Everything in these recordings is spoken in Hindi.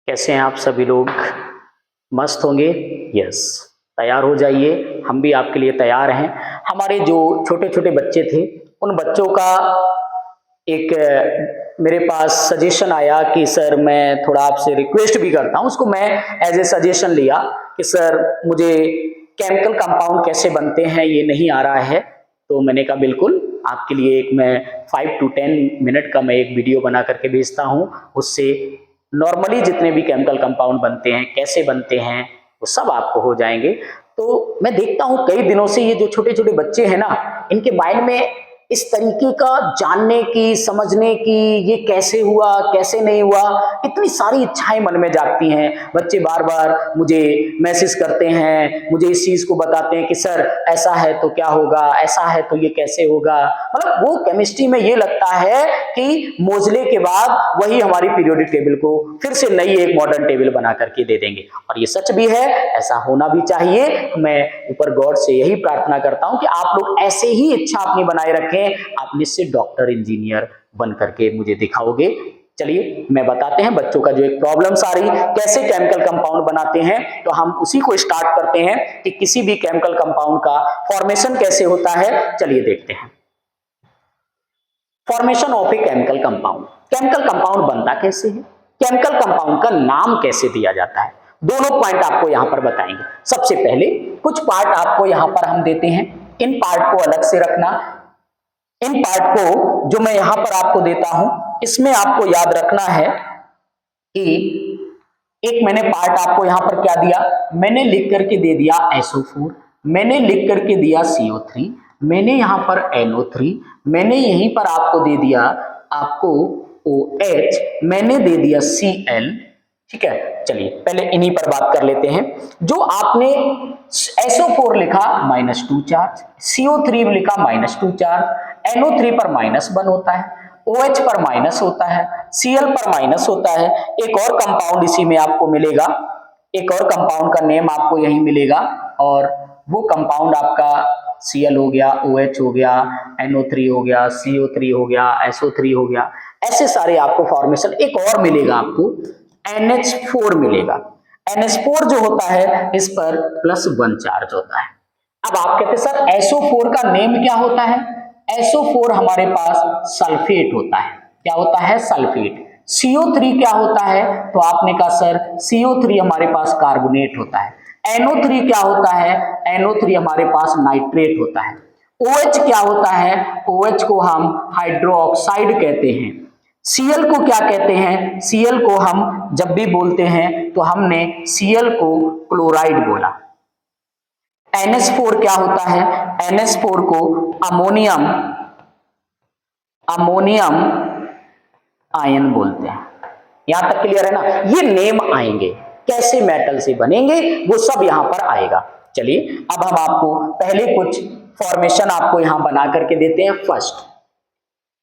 कैसे हैं आप सभी लोग? मस्त होंगे? यस, तैयार हो जाइए, हम भी आपके लिए तैयार हैं। हमारे जो छोटे-छोटे बच्चे थे, उन बच्चों का एक मेरे पास सजेशन आया कि सर मैं थोड़ा आपसे रिक्वेस्ट भी करता हूँ, उसको मैं एज़ ए सजेशन लिया कि सर मुझे केमिकल कंपाउंड कैसे बनते हैं ये नहीं आ रहा है। तो मैंने कहा बिल्कुल, आपके लिए एक मैं 5 टू 10 मिनट का मैं एक वीडियो बना करके भेजता हूँ, उससे नॉर्मली जितने भी केमिकल कंपाउंड बनते हैं, कैसे बनते हैं, वो सब आपको हो जाएंगे। तो मैं देखता हूँ कई दिनों से ये जो छोटे-छोटे बच्चे हैं ना, इनके माइंड में इस तरीके का जानने की, समझने की, ये कैसे हुआ, कैसे नहीं हुआ, इतनी सारी इच्छाएं मन में जागती हैं। बच्चे बार-बार मुझे मैसेज करते हैं, मुझे इस चीज को बताते हैं कि सर ऐसा है तो क्या होगा, ऐसा है तो ये कैसे होगा। मतलब वो केमिस्ट्री में ये लगता है कि मोजले के बाद वही हमारी पीरियोडिक टेबल को फिर से नई एक मॉडर्न टेबल बना करके दे देंगे, और ये सच भी है, ऐसा होना भी चाहिए। मैं ऊपर गॉड से यही प्रार्थना करता हूं कि आप लोग ऐसे ही इच्छा अपनी बनाए रखें, आप निश्चित डॉक्टर इंजीनियर बन करके मुझे दिखाओगे। चलिए मैं बताते हैं बच्चों का जो एक प्रॉब्लम्स आ रही कैसे केमिकल कंपाउंड बनाते हैं, तो हम उसी को स्टार्ट करते हैं कि किसी भी केमिकल कंपाउंड का फॉर्मेशन कैसे होता है। चलिए देखते हैं formation of a chemical compound. Chemical compound बनता कैसे है, केमिकल कंपाउंड का नाम कैसे दिया जाता है, दोनों पॉइंट आपको यहां पर बताएंगे। सबसे पहले कुछ पार्ट आपको यहां पर हम देते हैं, इन पार्ट को अलग से रखना। इन पार्ट को जो मैं यहां पर आपको देता हूं, इसमें आपको याद रखना है कि एक मैंने पार्ट आपको यहां पर क्या दिया, मैंने लिख करके दे दिया SO4, मैंने लिख करके दिया CO3, मैंने यहां पर NO3, मैंने यहीं पर आपको दे दिया आपको OH, मैंने दे दिया Cl। ठीक है, चलिए पहले इन्हीं पर बात कर लेते हैं। जो आपने SO4 लिखा -2 चार्ज, CO3 लिखा -2 चार्ज, NO3 पर -1 होता है, OH पर माइनस होता है, Cl पर माइनस होता है। एक और कंपाउंड इसी में आपको मिलेगा, एक और कंपाउंड का नेम आपको यही मिलेगा, और वो कंपाउंड आपका Cl हो गया, OH हो गया, NO3 हो गया, CO3 हो गया, SO3 हो गया। ऐसे सारे आपको फॉर्मेशन एक और मिलेगा, आपको NH4 मिलेगा। NH4 जो होता है इस पर +1 चार्ज होता है। अब आप कहते हैं सर SO4 का नेम क्या होता है? SO4 हमारे पास सल्फेट होता है। क्या होता है? सल्फेट। CO3 क्या होता है? तो आपने कहा सर CO3 हमारे पास कार्बोनेट होता है। NO3 क्या होता है? NO3 हमारे पास नाइट्रेट होता है। OH क्या होता है? OH को हम हाइड्रोक्साइड कहते हैं। Cl को क्या कहते हैं? Cl को हम जब भी बोलते हैं तो हमने Cl को क्लोराइड बोला। NH4 क्या होता है? NH4 को अमोनियम आयन बोलते हैं। यहां तक क्लियर है ना? ये नेम आएंगे, कैसे मेटल से बनेंगे वो सब यहां पर आएगा। चलिए अब हम आपको पहले कुछ फॉर्मेशन आपको यहां बना करके देते हैं। फर्स्ट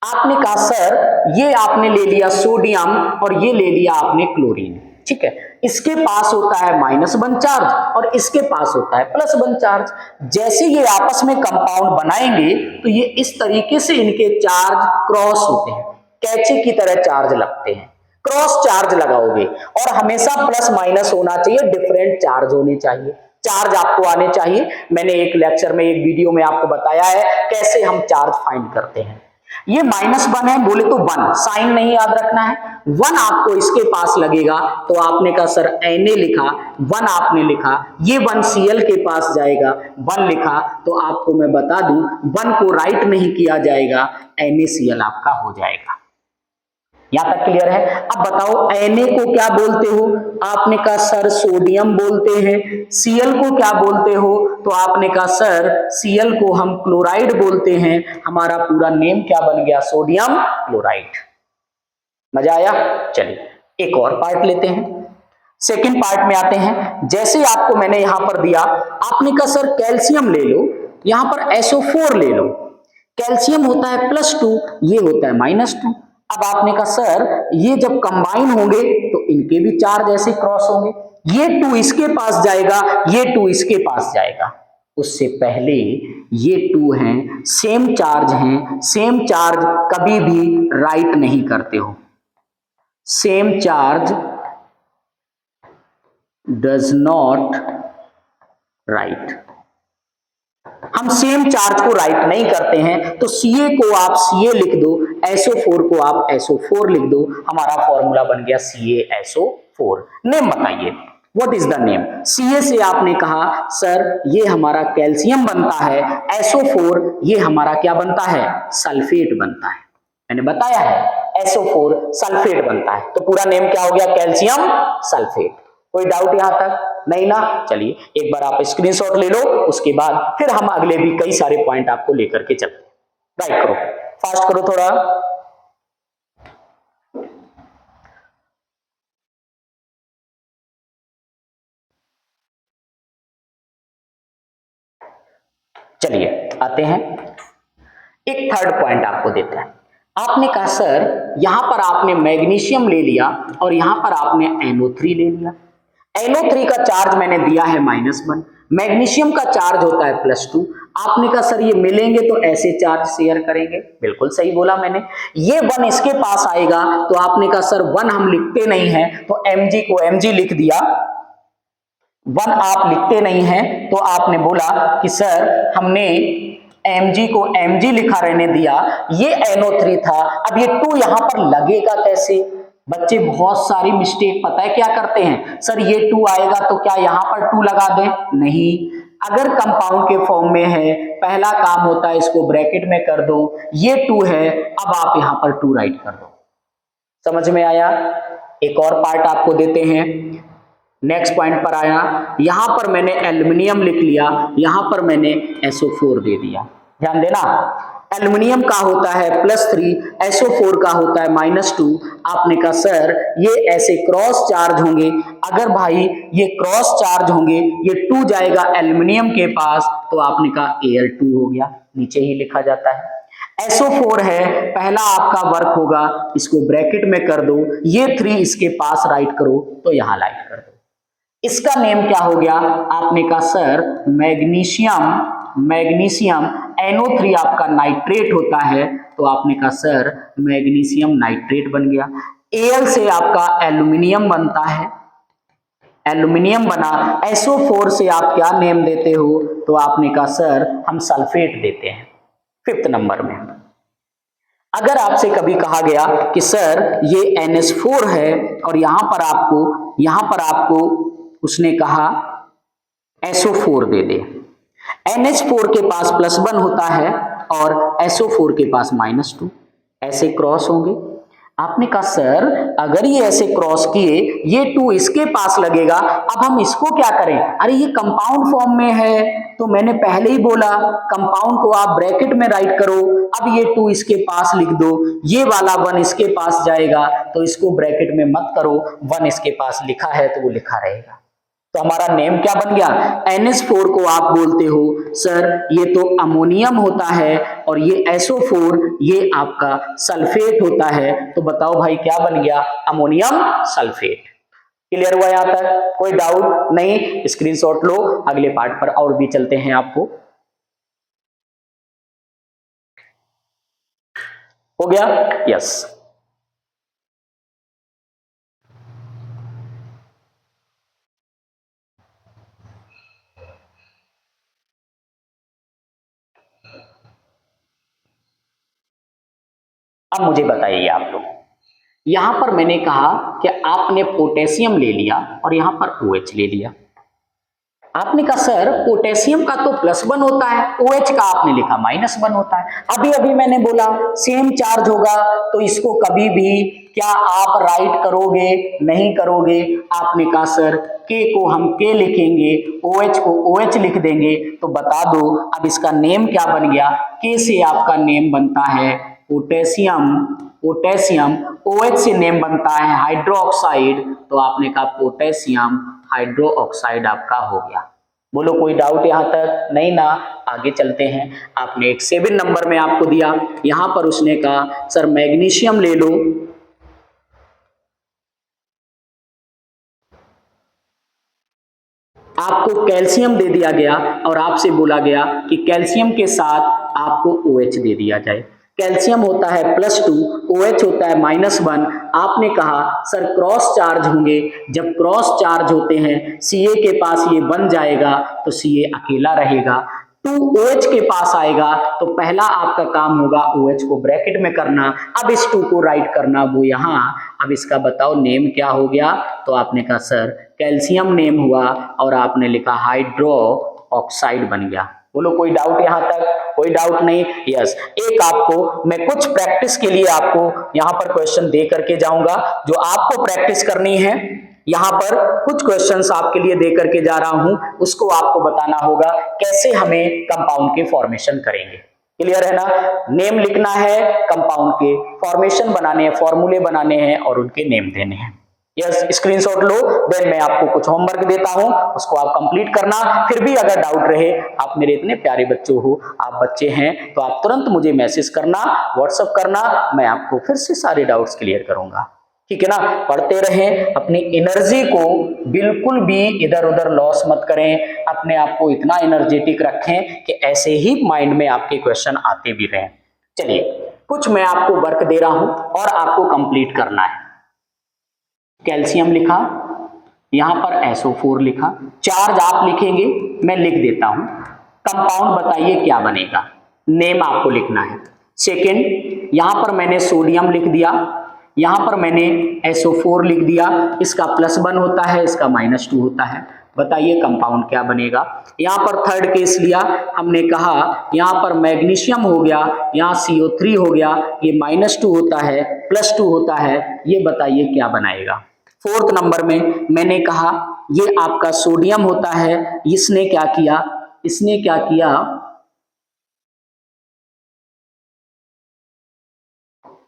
आपने कहा सर ये आपने ले लिया सोडियम और ये ले लिया आपने क्लोरीन। ठीक है, इसके पास होता है -1 चार्ज और इसके पास होता है +1 चार्ज। जैसे ये आपस में कंपाउंड बनाएंगे तो ये इस तरीके से इनके चार्ज क्रॉस होते हैं, कैचे की तरह चार्ज लगते हैं। क्रॉस चार्ज लगाओगे और हमेशा +- होना चाहिए, डिफरेंट चार्ज होने चाहिए, चार्ज आपको आने चाहिए। मैंने एक लेक्चर में एक वीडियो में आपको बताया है कैसे हम चार्ज फाइंड करते हैं। ये -1 है बोले तो 1 साइन नहीं याद रखना है, 1 आपको इसके पास लगेगा तो आपने कहा सर Na लिखा, 1 आपने लिखा, ये 1 Cl के पास जाएगा, 1 लिखा तो आपको मैं बता दूं 1 को राइट नहीं किया जाएगा, NaCl आपका हो जाएगा। यहां तक क्लियर है? अब बताओ Na को क्या बोलते हो? आपने कहा सर सोडियम बोलते हैं। Cl को क्या बोलते हो? तो आपने कहा सर Cl को हम क्लोराइड बोलते हैं। हमारा पूरा नेम क्या बन गया? Sodium chloride. मजा आया? चलिए एक और पार्ट लेते हैं, सेकंड पार्ट में आते हैं। जैसे आपको मैंने यहां पर दिया, आपने कहा सर कैल्शियम ले लो, यहां पर SO4 ले लो। कैल्शियम होता है +2, ये होता है -2। अब आपने कहा सर ये जब कंबाइन होंगे तो इनके भी चार्ज ऐसे क्रॉस होंगे, ये 2 इसके पास जाएगा, ये 2 इसके पास जाएगा। उससे पहले ये 2 हैं, सेम चार्ज हैं, सेम चार्ज कभी भी राइट नहीं करते हो। Same charge does not right. हम सेम चार्ज को राइट नहीं करते हैं, तो Ca को आप Ca लिख दो, SO4 को आप SO4 लिख दो, हमारा फॉर्मूला बन गया CaSO4। नेम बताइए, what is the name? Ca से आपने कहा सर ये हमारा कैल्शियम बनता है, SO4 ये हमारा क्या बनता है? सल्फेट बनता है। मैंने बताया है SO4 सल्फेट बनता है, तो पूरा नेम क्या हो गया? Calcium sulphate. कोई डाउट यहां तक? नहीं ना? चलिए एक बार आप स्क्रीनशॉट ले लो, उसके बाद फिर हम अगले भी कई सारे पॉइंट आपको लेकर के चलते हैं। राइट करो, फास्ट करो थोड़ा। चलिए आते हैं, एक थर्ड पॉइंट आपको देता है। आपने कहा सर यहां पर आपने मैग्नीशियम ले लिया और यहां पर आपने NO3 ले लिया। NO3 का चार्ज मैंने दिया है -1, मैग्नीशियम का चार्ज होता है +2। आपने कहा सर ये मिलेंगे तो ऐसे चार्ज शेयर करेंगे, बिल्कुल सही बोला मैंने। ये 1 इसके पास आएगा, तो आपने कहा सर 1 हम लिखते नहीं है, तो Mg को Mg लिख दिया। 1 आप लिखते नहीं है, तो आपने बोला कि सर हमने Mg को Mg लिखा रहने दिया, ये NO3 था। अब ये 2 यहां पर लगेगा कैसे? बच्चे बहुत सारी मिस्टेक पता है क्या करते हैं, सर ये 2 आएगा तो क्या यहां पर 2 लगा दें? नहीं, अगर कंपाउंड के फॉर्म में है, पहला काम होता है इसको ब्रैकेट में कर दो, ये 2 है, अब आप यहां पर 2 राइट कर दो। समझ में आया? एक और पार्ट आपको देते हैं। नेक्स्ट पॉइंट पर आया, यहां पर मैंने एल्युमिनियम लिख लिया, यहां पर मैंने SO4 दे दिया। ध्यान देना, एल्युमिनियम का होता है +3, SO4 का होता है -2। आपने कहा सर ये ऐसे क्रॉस चार्ज होंगे, अगर भाई ये क्रॉस चार्ज होंगे, ये 2 जाएगा एल्युमिनियम के पास, तो आपने कहा Al2 हो गया, नीचे ही लिखा जाता है। SO4 है, पहला आपका वर्क होगा, इसको ब्रैकेट में कर दो, ये 3 इसके पास राइट करो, तो यहां राइट कर दो। इसका नेम क्या हो गया? आपने कहा सर मैग्नीशियम NO3 आपका नाइट्रेट होता है, तो आपने कहा सर मैग्नीशियम नाइट्रेट बन गया। Al से आपका एल्यूमिनियम बनता है, एल्यूमिनियम बना। SO4 से आप क्या नेम देते हो? तो आपने कहा सर हम सल्फेट देते हैं। 5th नंबर में अगर आपसे कभी कहा गया कि सर ये NH4 है और यहां पर आपको उसने कहा SO4 दे दे, NH4 के पास +1 होता है और SO4 के पास -2, ऐसे क्रॉस होंगे। आपने कहा सर अगर ये ऐसे क्रॉस किए, ये 2 इसके पास लगेगा, अब हम इसको क्या करें? अरे ये कंपाउंड फॉर्म में है, तो मैंने पहले ही बोला कंपाउंड को आप ब्रैकेट में राइट करो। अब ये 2 इसके पास लिख दो, ये वाला 1 इसके पास जाएगा, तो इसको ब्रैकेट में मत करो, 1 इसके पास लिखा है तो वो लिखा रहेगा। तो हमारा नेम क्या बन गया? NH4 को आप बोलते हो सर ये तो अमोनियम होता है और ये SO4 ये आपका सल्फेट होता है, तो बताओ भाई क्या बन गया? Ammonium sulphate. क्लियर हुआ यहां तक? कोई डाउट नहीं? स्क्रीनशॉट लो, अगले पार्ट पर और भी चलते हैं आपको। हो गया? यस। अब मुझे बताइए आप लोग, यहां पर मैंने कहा कि आपने पोटेशियम ले लिया और यहां पर OH ले लिया। आपने कहा सर पोटेशियम का तो +1 होता है, OH का आपने लिखा -1 होता है। अभी अभी मैंने बोला सेम चार्ज होगा तो इसको कभी भी क्या आप राइट करोगे? नहीं करोगे। आपने कहा सर K को हम K लिखेंगे, OH को OH लिख देंगे, तो बता दो अब इसका नेम क्या बन गया? K से आपका नेम बनता है पोटेशियम, पोटेशियम OH से नेम बनता है हाइड्रोक्साइड, तो आपने कहा पोटेशियम हाइड्रोक्साइड आपका हो गया। बोलो कोई डाउट यहां तक? नहीं ना? आगे चलते हैं। आपने एक 7 नंबर में आपको दिया, यहां पर उसने कहा सर मैग्नीशियम ले लो, आपको कैल्शियम दे दिया गया और आपसे बोला गया कि कैल्शियम के साथ आपको OH दे दिया जाए। कैल्शियम होता है +2, OH होता है -1। आपने कहा सर क्रॉस चार्ज होंगे, जब क्रॉस चार्ज होते हैं Ca के पास ये बन जाएगा तो Ca अकेला रहेगा, 2OH के पास आएगा तो पहला आपका काम होगा OH को ब्रैकेट में करना, अब इस 2 को राइट करना वो यहाँ। अब इसका बताओ नेम क्या हो गया, तो आपने कहा सर कैल्शियम नेम हुआ और आपने लिखा हाइड्रो ऑक्साइड बन गया। बोलो कोई डाउट यहां तक? कोई डाउट नहीं? यस। एक आपको मैं कुछ प्रैक्टिस के लिए आपको यहां पर क्वेश्चन दे करके जाऊंगा, जो आपको प्रैक्टिस करनी है। यहां पर कुछ क्वेश्चंस आपके लिए दे करके जा रहा हूं, उसको आपको बताना होगा कैसे हमें कंपाउंड के फॉर्मेशन करेंगे। क्लियर है ना? नेम लिखना है, कंपाउंड के फॉर्मेशन बनाने हैं, फॉर्मूले बनाने हैं और उनके नेम देने हैं। यस, स्क्रीनशॉट लो, देन मैं आपको कुछ होमवर्क देता हूं, उसको आप कंप्लीट करना। फिर भी अगर डाउट रहे, आप मेरे इतने प्यारे बच्चे हो, आप बच्चे हैं तो आप तुरंत मुझे मैसेज करना, व्हाट्सएप करना, मैं आपको फिर से सारे डाउट्स क्लियर करूंगा। ठीक है ना? पढ़ते रहें, अपनी एनर्जी को बिल्कुल भी इधर उधर लॉस मत करें, अपने आप को इतना एनर्जेटिक रखें कि ऐसे ही माइंड में आपके क्वेश्चन आते भी रहें। चलिए कुछ मैं आपको वर्क दे रहा हूं और आपको कंप्लीट करना है। कैल्शियम लिखा, यहां पर SO4 लिखा, चार्ज आप लिखेंगे, मैं लिख देता हूं। कंपाउंड बताइए क्या बनेगा, नेम आपको लिखना है। सेकंड, यहां पर मैंने सोडियम लिख दिया, यहां पर मैंने SO4 लिख दिया, इसका +1 होता है, इसका -2 होता है। बताइए कंपाउंड क्या बनेगा। यहां पर थर्ड केस लिया, हमने कहा यहां पर मैग्नीशियम हो गया, यहां CO3 हो गया, ये -2 होता है, +2 होता है, ये बताइए क्या बनाएगा। फोर्थ नंबर में मैंने कहा ये आपका सोडियम होता है, इसने क्या किया, इसने क्या किया,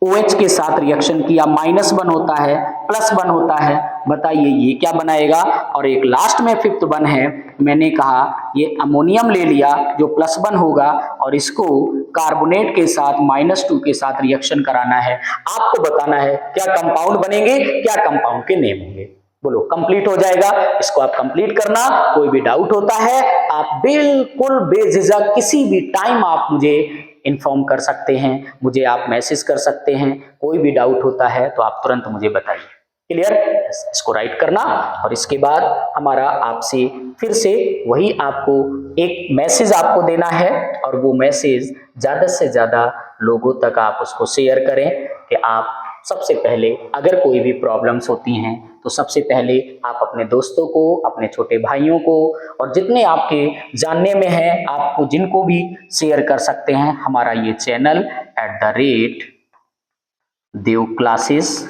OH के साथ रिएक्शन किया, -1 होता है, +1 होता है, बताइए ये क्या बनाएगा। और एक लास्ट में फिफ्थ वन है, मैंने कहा ये अमोनियम ले लिया जो +1 होगा और इसको कार्बोनेट के साथ -2 के साथ रिएक्शन कराना है। आपको बताना है क्या कंपाउंड बनेंगे, क्या कंपाउंड के नेम होंगे। बोलो कंप्लीट हो जाएगा, इसको आप कंप्लीट करना। कोई भी डाउट होता है आप बिल्कुल बेझिझक किसी भी टाइम आप मुझे इन्फॉर्म कर सकते हैं, मुझे आप मैसेज कर सकते हैं। कोई भी डाउट होता है तो आप तुरंत मुझे बताइए। क्लियर? इसको राइट करना और इसके बाद हमारा आपसे फिर से वही आपको एक मैसेज आपको देना है और वो मैसेज ज्यादा से ज्यादा लोगों तक आप उसको शेयर करें कि आप सबसे पहले अगर कोई भी प्रॉब्लम्स होती हैं तो सबसे पहले आप अपने दोस्तों को, अपने छोटे भाइयों को और जितने आपके जानने में हैं आपको जिनको भी शेयर कर सकते हैं। हमारा ये चैनल @देव क्लासेस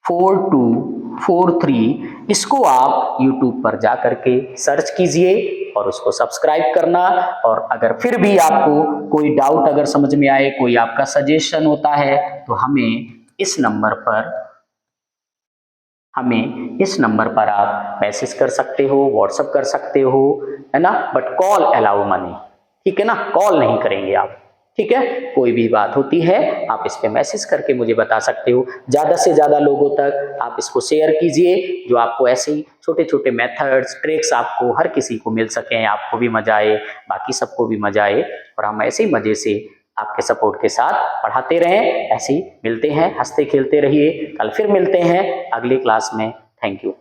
4243 इसको आप YouTube पर जा करके सर्च कीजिए और उसको सब्सक्राइब करना। और अगर फिर भी आपको कोई डाउट अगर समझ में आए, कोई आपका सजेशन होता है तो हमें इस नंबर पर आप मैसेज कर सकते हो, व्हाट्सएप कर सकते हो, है ना। बट कॉल अलाउ मनी, ठीक है ना, कॉल नहीं करेंगे आप, ठीक है। कोई भी बात होती है आप इस पे मैसेज करके मुझे बता सकते हो। ज्यादा से ज्यादा लोगों तक आप इसको शेयर कीजिए, जो आपको ऐसे ही छोटे छोटे मेथड्स, ट्रिक्स आपको हर किसी को मिल सके, आपको भी मजा आए, बाकी सबको भी मजा आए और हम ऐसे ही मजे से आपके सपोर्ट के साथ पढ़ाते रहें। ऐसे ही मिलते हैं, हंसते खेलते रहिए। कल फिर मिलते हैं अगली क्लास में। Thank you.